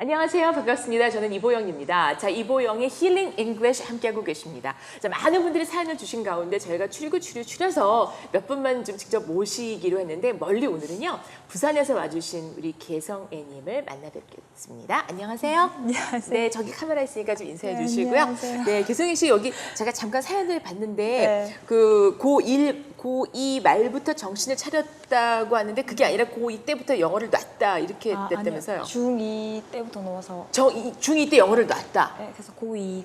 안녕하세요. 반갑습니다. 저는 이보영입니다. 자, 이보영의 힐링 잉글리쉬 함께하고 계십니다. 자, 많은 분들이 사연을 주신 가운데 저희가 추려서 몇 분만 좀 직접 모시기로 했는데 멀리 오늘은요. 부산에서 와주신 우리 개성애님을 만나 뵙겠습니다. 안녕하세요. 안녕하세요. 네, 저기 카메라 있으니까 좀 인사해 네, 주시고요. 안녕하세요. 네, 개성애 씨 여기 제가 잠깐 사연을 봤는데 네. 그 고2 말부터 정신을 차렸다고 하는데 그게 아니라 고2 때부터 영어를 놨다 이렇게 됐다면서요. 중2 때부터 넣어서 중2 때 영어를 놨다. 네, 그래서 고2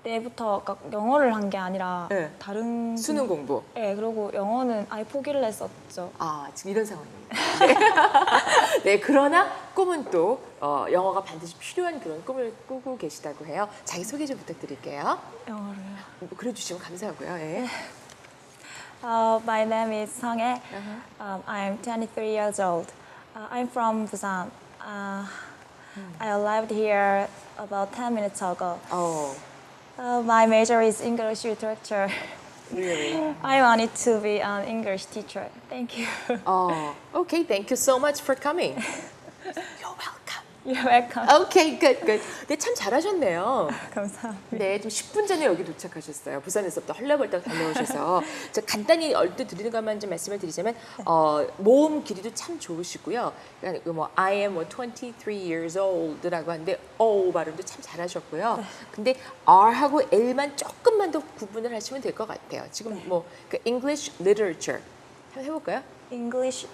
때부터 그러니까 영어를 한 게 아니라 네. 다른 수능 공부. 네, 그리고 영어는 아예 포기를 했었죠. 아, 지금 이런 상황입니다. 네. 네, 그러나 꿈은 또 영어가 반드시 필요한 그런 꿈을 꾸고 계시다고 해요. 자기 소개 좀 부탁드릴게요. 영어를요. 그래 주시면 감사하고요. 예. My name is Sanghae. I'm 23 years old. I'm from Busan. I arrived here about 10 minutes ago. My major is English literature. Really? I wanted to be an English teacher. Thank you. Okay, thank you so much for coming. You're welcome. You're welcome. Okay, good. 네, 참 잘하셨네요. 감사합니다. 네, 좀 10분 전에 여기 도착하셨어요. 부산에서부터 헐레벌떡 달려오셔서 저 간단히 얼핏 드리는 것만 좀 말씀을 드리자면 모음 길이도 참 좋으시고요. 그러니까 뭐 I am 23 years old라고 하는데 발음도 참 잘하셨고요. 네. 근데 R하고 L만 조금만 더 구분을 하시면 될 것 같아요. 지금 뭐 그 English literature 한번 해볼까요? English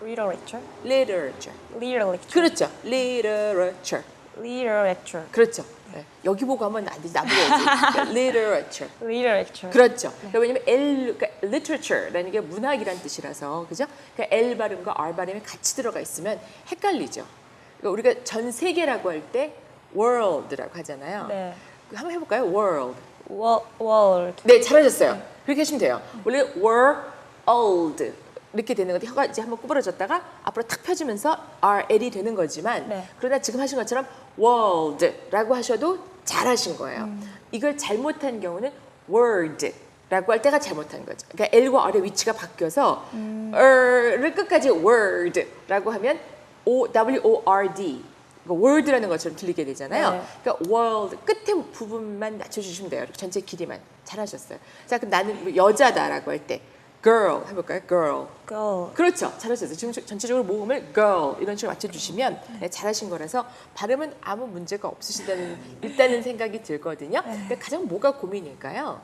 literature. Literature. Literature. 그렇죠. Literature. Literature. 그렇죠. 네. 여기 보고 하면 안 되지. 나보고 literature. Literature. 그렇죠. 왜냐면 그러니까 literature라는 게 문학이란 뜻이라서, 그죠? 그러니까 L 발음과 R 발음이 같이 들어가 있으면 헷갈리죠. 그러니까 우리가 전 세계라고 할 때 world라고 하잖아요. 네. 한번 해볼까요? world. World. 네, 잘하셨어요. 그렇게 하시면 돼요. 원래 world 이렇게 되는 건데 혀가 이제 한번 구부러졌다가 앞으로 탁 펴지면서 RL이 되는 거지만 네. 그러나 지금 하신 것처럼 world라고 하셔도 잘하신 거예요. 이걸 잘못한 경우는 word라고 할 때가 잘못한 거죠. 그러니까 L과 R의 위치가 바뀌어서 를 끝까지 word라고 하면 W-O-R-D word라는 것처럼 들리게 되잖아요. 네. 그러니까 world 끝에 부분만 낮춰주시면 돼요. 전체 길이만. 잘하셨어요. 자, 그럼 나는 뭐 여자다라고 할 때 girl 해볼까요? girl. Girl. 그렇죠. 잘하셨어요. 지금 전체적으로 모음을 girl 이런 식으로 맞춰주시면 네, 잘하신 거라서 발음은 아무 문제가 없으시다는 일단은 생각이 들거든요. 근데 가장 뭐가 고민일까요?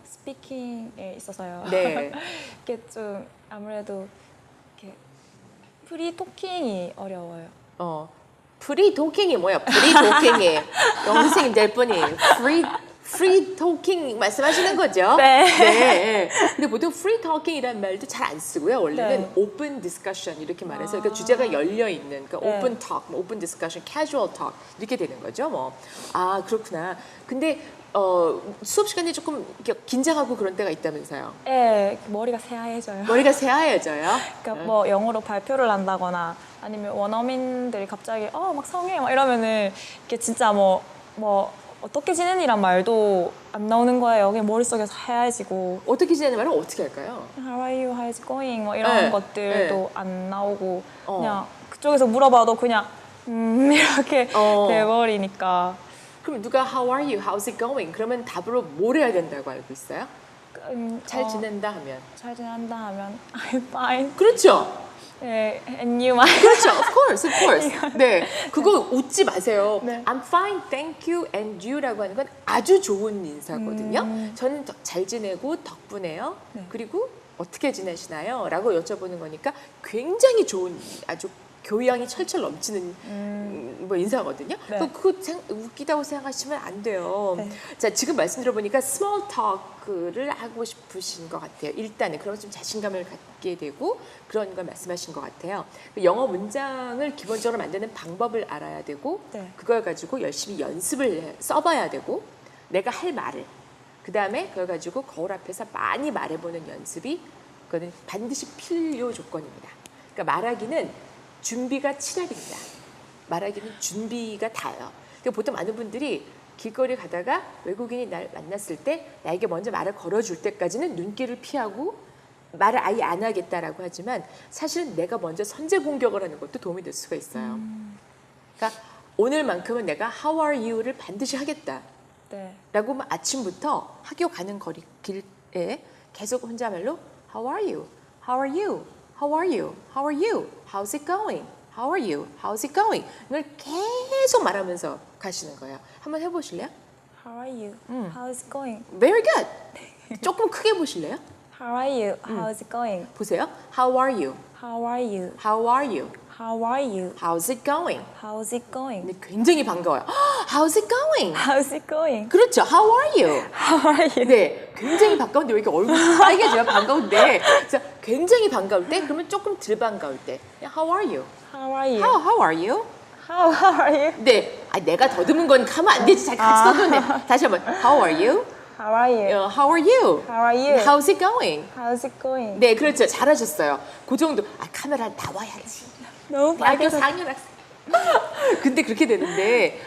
스피킹에 있어서요. 네. 이게 좀 아무래도 이렇게 프리 토킹이 어려워요. 프리 토킹이 뭐야? 프리 토킹이 영어 선생님 될 분이 free talking 말씀하시는 거죠? 네. 네. 근데 보통 free talking이라는 말도 잘 안 쓰고요. 원래는 네. open discussion 이렇게 말해서 그러니까 주제가 열려 있는 그러니까 네. open talk, 뭐 open discussion, casual talk 이렇게 되는 거죠. 뭐 그렇구나. 근데 수업 시간에 조금 이렇게 긴장하고 그런 때가 있다면서요? 네, 머리가 새하얘져요. 머리가 새하얘져요? 그러니까 뭐 영어로 발표를 한다거나 아니면 원어민들이 갑자기 막 성해 막 이러면은 이게 진짜 뭐 어떻게 지내니란 말도 안 나오는 거예요. 그냥 머릿속에서 하얘지고 어떻게 지내는 말은 어떻게 할까요? How are you? How's it going? 뭐 이런 네, 것들도 안 나오고 그냥 그쪽에서 물어봐도 그냥 이렇게 돼버리니까 그럼 누가 How are you? How's it going? 그러면 답으로 뭘 해야 된다고 알고 있어요? 잘 지낸다 하면. 잘 지낸다 하면 I'm fine. 그렇죠. 네, and you might. 그렇죠. Of course. 네. 그거 웃지 마세요. 네. I'm fine, thank you, and you라고 하는 건 아주 좋은 인사거든요. 저는 잘 지내고 덕분에요. 네. 그리고 어떻게 지내시나요? 라고 여쭤보는 거니까 굉장히 좋은 아주 교양이 철철 넘치는 뭐 인사거든요. 네. 그거 웃기다고 생각하시면 안 돼요. 네. 자, 지금 말씀 들어보니까 스몰 토크를 하고 싶으신 것 같아요. 일단은 그런 좀 자신감을 갖게 되고 그런 걸 말씀하신 것 같아요. 영어 문장을 기본적으로 만드는 방법을 알아야 되고 네. 그걸 가지고 열심히 연습을 써봐야 되고 내가 할 말을 그 다음에 그걸 가지고 거울 앞에서 많이 말해보는 연습이 그거는 반드시 필요 조건입니다. 그러니까 말하기는 준비가 7할입니다. 말하기는 준비가 다예요. 그러니까 보통 많은 분들이 길거리 가다가 외국인이 날 만났을 때 나에게 먼저 말을 걸어줄 때까지는 눈길을 피하고 말을 아예 안 하겠다라고 하지만 사실은 내가 먼저 선제 공격을 하는 것도 도움이 될 수가 있어요. 그러니까 오늘만큼은 내가 How are you를 반드시 하겠다. 네. 라고 아침부터 학교 가는 길에 계속 혼자말로 How are you? How are you? How are you? How are you? How's it going? How are you? How's it going? 이걸 계속 말하면서 가시는 거예요. 한번 해보실래요? How are you? How is it going? Very good. 조금 크게 보실래요? How are you? How is it going? 보세요. How are you? How are you? How are you? How are you? How's it going? How's it going? 근데 굉장히 반가워요. How's it going? How's it going? 그렇죠. How are you? How are you? 네, 굉장히 반가운데 왜 이렇게 얼굴이 빨개져요? 반가운데. 그래서 굉장히 반가울 때, 그러면 조금 덜 반가울 때. How are you? How are you? How are you? How are you? 네, 내가 더듬은 건 하면 안 되지. 잘 같이 더듬네. 다시 한번. How are you? How are you? How are you? How are you? How's it going? How's it going? 네, 그렇죠. 잘하셨어요. 그 정도. 카메라 나와야지. 너무 대학교 빨개서 4학년 학생. 근데 그렇게 되는데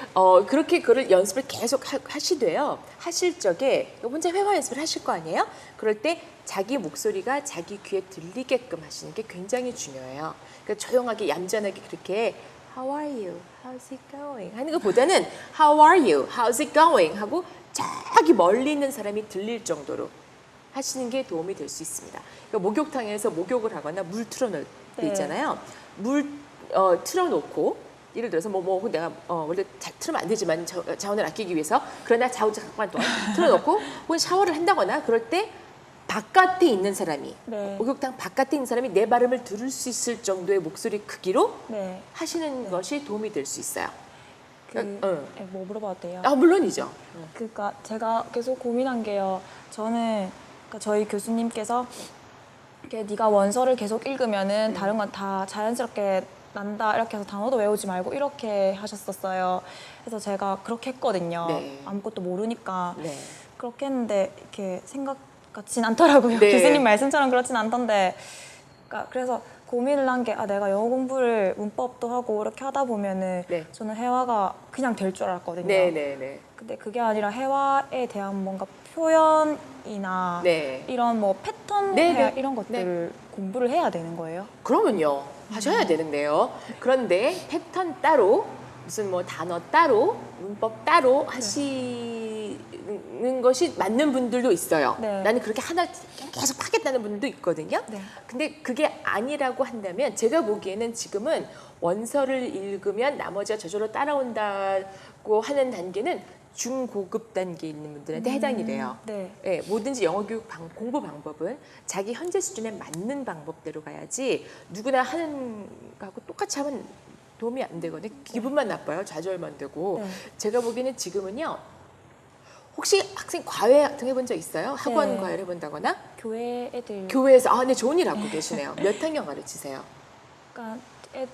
그렇게 그걸 연습을 계속 하시되요. 하실 적에 혼자 회화 연습을 하실 거 아니에요? 그럴 때 자기 목소리가 자기 귀에 들리게끔 하시는 게 굉장히 중요해요. 그러니까 조용하게 얌전하게 그렇게 How are you? How's it going? 하는 것보다는 How are you? How's it going? 하고 저기 멀리 있는 사람이 들릴 정도로 하시는 게 도움이 될 수 있습니다. 그러니까 목욕탕에서 목욕을 하거나 물 틀어놓을 때 네. 있잖아요. 물 틀어놓고 예를 들어서 내가 원래 잘 틀으면 안 되지만 자원을 아끼기 위해서 그러나 잠깐 동안 틀어놓고 혹은 샤워를 한다거나 그럴 때 바깥에 있는 사람이 네. 목욕탕 바깥에 있는 사람이 내 발음을 들을 수 있을 정도의 목소리 크기로 네. 하시는 것이 도움이 될 수 있어요. 뭐 물어봐도 돼요? 물론이죠. 그러니까 제가 계속 고민한 게요. 저는 그러니까 저희 교수님께서 이렇게 네가 원서를 계속 읽으면은 다른 건 다 자연스럽게 난다 이렇게 해서 단어도 외우지 말고 이렇게 하셨었어요. 그래서 제가 그렇게 했거든요. 네. 아무것도 모르니까 네. 그렇게 했는데 이렇게 생각 같진 않더라고요. 네. 교수님 말씀처럼 그렇진 않던데. 그러니까 그래서 고민을 한 게 내가 영어 공부를 문법도 하고 이렇게 하다 보면은 네. 저는 회화가 그냥 될 줄 알았거든요. 네네네. 근데 그게 아니라 회화에 대한 뭔가 표현이나 네. 이런 뭐 패턴 네, 회화 네. 이런 것들을 공부를 해야 되는 거예요. 그러면요 하셔야 되는데요. 그런데 패턴 따로 무슨 단어 따로 문법 따로 하시는 것이 맞는 분들도 있어요. 네. 나는 그렇게 하나 계속 하겠다는 분들도 있거든요. 네. 근데 그게 아니라고 한다면 제가 보기에는 지금은 원서를 읽으면 나머지가 저절로 따라온다고 하는 단계는 중고급 단계에 있는 분들한테 해당이 돼요. 네. 예, 뭐든지 영어 교육 공부 방법은 자기 현재 수준에 맞는 방법대로 가야지 누구나 하는 거하고 똑같이 하면 도움이 안 되거든요. 기분만 나빠요. 좌절만 되고. 네. 제가 보기에는 지금은요. 혹시 학생 과외 같은 거 해본 적 있어요? 학원 네. 과외를 해본다거나? 교회 애들 교회에서 네, 좋은 일 하고 계시네요. 몇 학년 가르치세요? 그러니까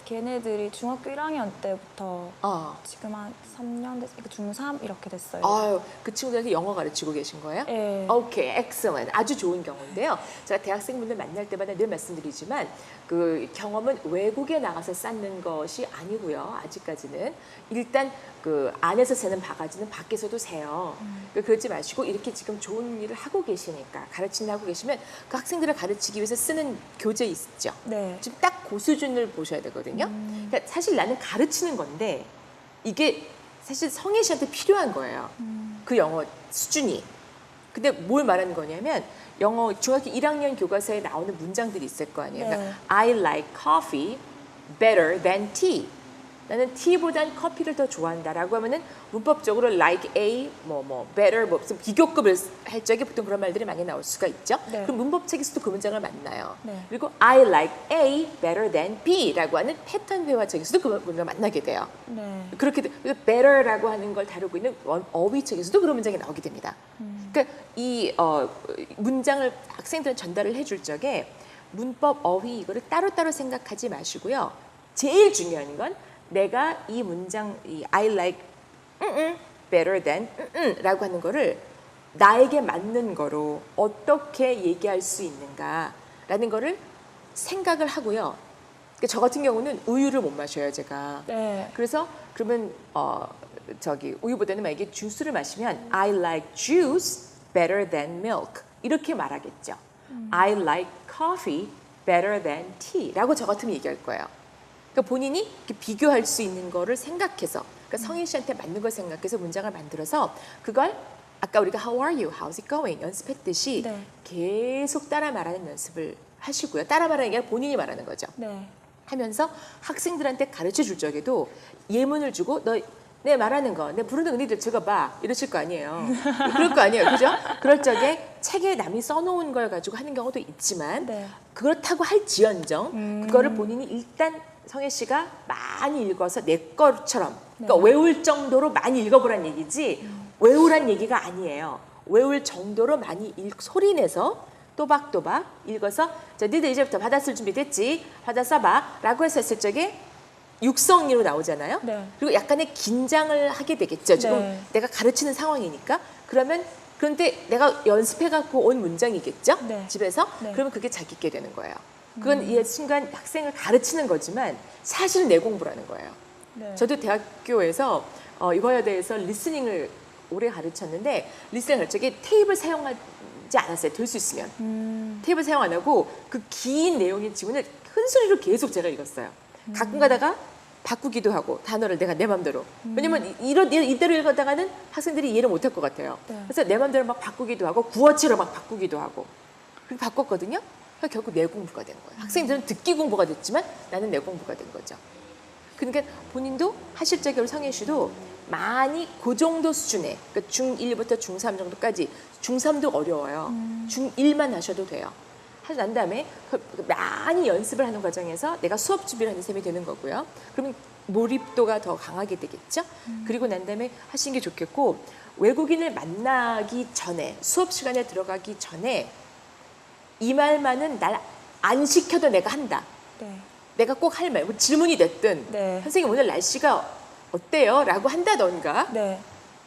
걔네들이 중학교 1학년 때부터 어. 지금 한 3년 됐, 중3 이렇게 됐어요. 아유, 그 친구들한테 영어 가르치고 계신 거예요? 네. 오케이, excellent. 아주 좋은 경우인데요. 제가 대학생분들 만날 때마다 늘 말씀드리지만 그 경험은 외국에 나가서 쌓는 것이 아니고요. 아직까지는 일단 그 안에서 새는 바가지는 밖에서도 새요. 그러지 마시고 이렇게 지금 좋은 일을 하고 계시니까 가르치는 하고 계시면 그 학생들을 가르치기 위해서 쓰는 교재 있죠. 네. 지금 딱 그 수준을 보셔야 되거든요. 그러니까 사실 나는 가르치는 건데 이게 사실 성혜 씨한테 필요한 거예요. 그 영어 수준이. 근데 뭘 말하는 거냐면 영어 중학교 1학년 교과서에 나오는 문장들이 있을 거 아니에요. 네. 그러니까 I like coffee better than tea. 나는 티보단 커피를 더 좋아한다라고 하면은 문법적으로 like A better 무슨 비교급을 할 적에 보통 그런 말들이 많이 나올 수가 있죠. 네. 그럼 문법책에서도 그 문장을 만나요. 네. 그리고 I like A better than B라고 하는 패턴 회화책에서도 그 문장을 만나게 돼요. 네. 그렇게 better라고 하는 걸 다루고 있는 어휘책에서도 그런 문장이 나오게 됩니다. 그러니까 이 문장을 학생들한테 전달을 해줄 적에 문법, 어휘 이거를 따로따로 생각하지 마시고요. 제일 중요한 건 내가 이 문장, 이 I like better than 라고 하는 거를 나에게 맞는 거로 어떻게 얘기할 수 있는가라는 거를 생각을 하고요. 그러니까 저 같은 경우는 우유를 못 마셔요, 제가. 네. 그래서 그러면 우유보다는 만약에 주스를 마시면 I like juice better than milk 이렇게 말하겠죠. I like coffee better than tea 라고 저 같으면 얘기할 거예요. 그러니까 본인이 이렇게 비교할 수 있는 거를 생각해서, 그러니까 성희 씨한테 맞는 걸 생각해서 문장을 만들어서 그걸 아까 우리가 How are you? How's it going? 연습했듯이 네. 계속 따라 말하는 연습을 하시고요. 따라 말하는 게 아니라 본인이 말하는 거죠. 네. 하면서 학생들한테 가르쳐 줄 적에도 예문을 주고 너 내 말하는 거, 내 부르는 의미들 적어봐 이러실 거 아니에요. 그럴 거 아니에요, 그죠? 그럴 적에 책에 남이 써놓은 걸 가지고 하는 경우도 있지만 네. 그렇다고 할지언정 그거를 본인이 일단 성혜 씨가 많이 읽어서 내 것처럼 그러니까 외울 정도로 많이 읽어보란 얘기지 외우란 얘기가 아니에요. 외울 정도로 많이 소리내서 또박또박 읽어서 자, 니들 이제부터 받아 쓸 준비 됐지? 받아 써봐 라고 해서 했을 적에 육성으로 나오잖아요. 네. 그리고 약간의 긴장을 하게 되겠죠. 지금 네. 내가 가르치는 상황이니까. 그런데 내가 연습해갖고 온 문장이겠죠. 네. 집에서. 네. 그러면 그게 자기게 되는 거예요. 그건 이 순간 학생을 가르치는 거지만 사실은 내 공부라는 거예요. 네. 저도 대학교에서 이거에 대해서 리스닝을 오래 가르쳤는데 리스닝 가르칠 때 테이블 사용하지 않았어요. 될 수 있으면. 테이블 사용 안 하고 그 긴 내용의 지문을 큰 소리로 계속 제가 읽었어요. 가끔 가다가 바꾸기도 하고 단어를 내가 내 맘대로. 왜냐면 이대로 읽었다가는 학생들이 이해를 못할 것 같아요. 네. 그래서 내 맘대로 막 바꾸기도 하고 구어체로 막 바꾸기도 하고 그렇게 바꿨거든요. 그러니까 결국 내 공부가 된 거예요. 학생들은 듣기 공부가 됐지만 나는 내 공부가 된 거죠. 그러니까 본인도 하실 적에 우리 성혜 씨도 많이 그 정도 수준에 그러니까 중1부터 중3 정도까지 중3도 어려워요. 중1만 하셔도 돼요. 하고 난 다음에 많이 연습을 하는 과정에서 내가 수업 준비를 하는 셈이 되는 거고요. 그러면 몰입도가 더 강하게 되겠죠. 그리고 난 다음에 하시는 게 좋겠고 외국인을 만나기 전에 수업 시간에 들어가기 전에 이 말만은 날 안 시켜도 내가 한다. 네. 내가 꼭 할 말, 뭐 질문이 됐든 네. 선생님 오늘 날씨가 어때요? 라고 한다던가 네.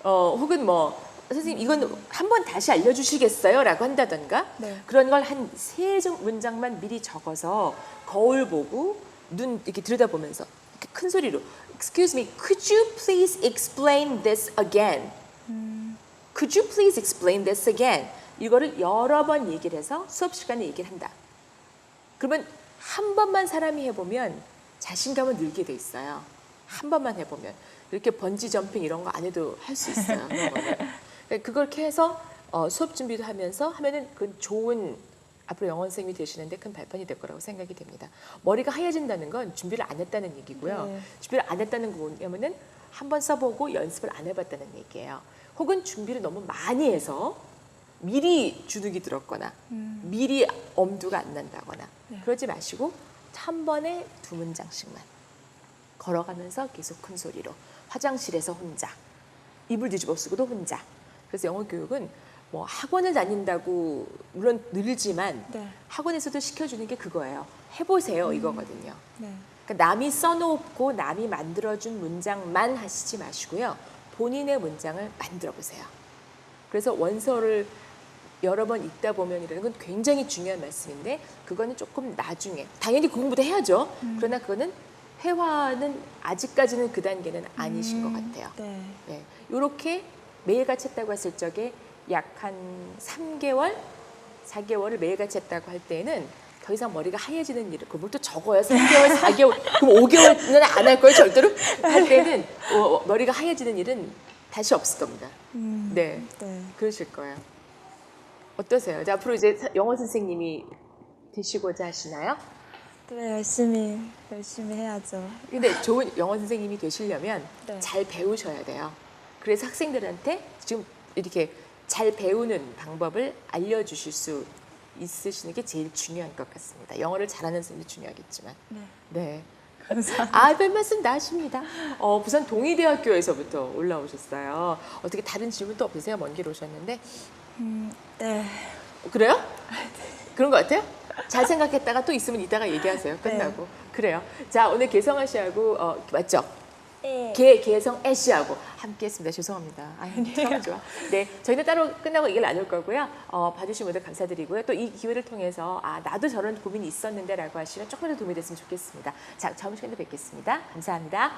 혹은 뭐 선생님 이건 한번 다시 알려주시겠어요? 라고 한다던가 네. 그런 걸 한 세 문장만 미리 적어서 거울 보고 눈 이렇게 들여다보면서 이렇게 큰 소리로 Excuse me, could you please explain this again? Could you please explain this again? 이거를 여러 번 얘기를 해서 수업 시간에 얘기를 한다. 그러면 한 번만 사람이 해보면 자신감은 늘게 돼 있어요. 한 번만 해보면 이렇게 번지 점핑 이런 거 안 해도 할 수 있어요. 그런 거는. 그걸 이렇게 해서 수업 준비도 하면서 하면은 그건 좋은 앞으로 영어 선생님이 되시는데 큰 발판이 될 거라고 생각이 됩니다. 머리가 하얘진다는 건 준비를 안 했다는 얘기고요. 네. 준비를 안 했다는 건 뭐냐면은 한 번 써보고 연습을 안 해봤다는 얘기예요. 혹은 준비를 너무 많이 해서 미리 주눅이 들었거나 미리 엄두가 안 난다거나 그러지 마시고 한 번에 2문장씩만 걸어가면서 계속 큰 소리로 화장실에서 혼자 이불 뒤집어 쓰고도 혼자. 그래서 영어 교육은 뭐 학원을 다닌다고 물론 늘지만 네. 학원에서도 시켜주는 게 그거예요. 해보세요 이거거든요. 네. 그러니까 남이 써놓고 남이 만들어준 문장만 하시지 마시고요. 본인의 문장을 만들어 보세요. 그래서 원서를 여러 번 읽다 보면이라는 건 굉장히 중요한 말씀인데 그거는 조금 나중에 당연히 공부도 해야죠. 그러나 그거는 회화는 아직까지는 그 단계는 아니신 것 같아요. 네. 네, 이렇게 매일같이 했다고 했을 적에 약 한 3개월, 4개월을 매일같이 했다고 할 때는 더 이상 머리가 하얘지는 일을 그걸 또 적어요. 3개월, 4개월, 그럼 5개월은 안 할 거예요. 절대로. 할 때는 머리가 하얘지는 일은 다시 없을 겁니다. 네, 네. 그러실 거예요. 어떠세요? 이제 앞으로 이제 영어 선생님이 되시고자 하시나요? 네, 열심히 해야죠. 근데 좋은 영어 선생님이 되시려면 네. 잘 배우셔야 돼요. 그래서 학생들한테 지금 이렇게 잘 배우는 방법을 알려주실 수 있으시는 게 제일 중요한 것 같습니다. 영어를 잘하는 선생님도 중요하겠지만. 네. 네. 감사합니다. 별 말씀 다 하십니다. 부산 동의대학교에서부터 올라오셨어요. 어떻게 다른 질문도 없으세요? 먼 길 오셨는데. 네. 그래요? 그런 것 같아요? 잘 생각했다가 또 있으면 이따가 얘기하세요. 끝나고. 그래요. 자, 오늘 개성아 씨하고 맞죠? 네. 개성 애쉬하고 함께했습니다. 죄송합니다. 참 좋아. 네, 저희는 따로 끝나고 얘기를 나눌 거고요. 봐주신 분들 감사드리고요. 또 이 기회를 통해서 나도 저런 고민이 있었는데라고 하시면 조금이라도 도움이 됐으면 좋겠습니다. 자, 다음 시간에 뵙겠습니다. 감사합니다.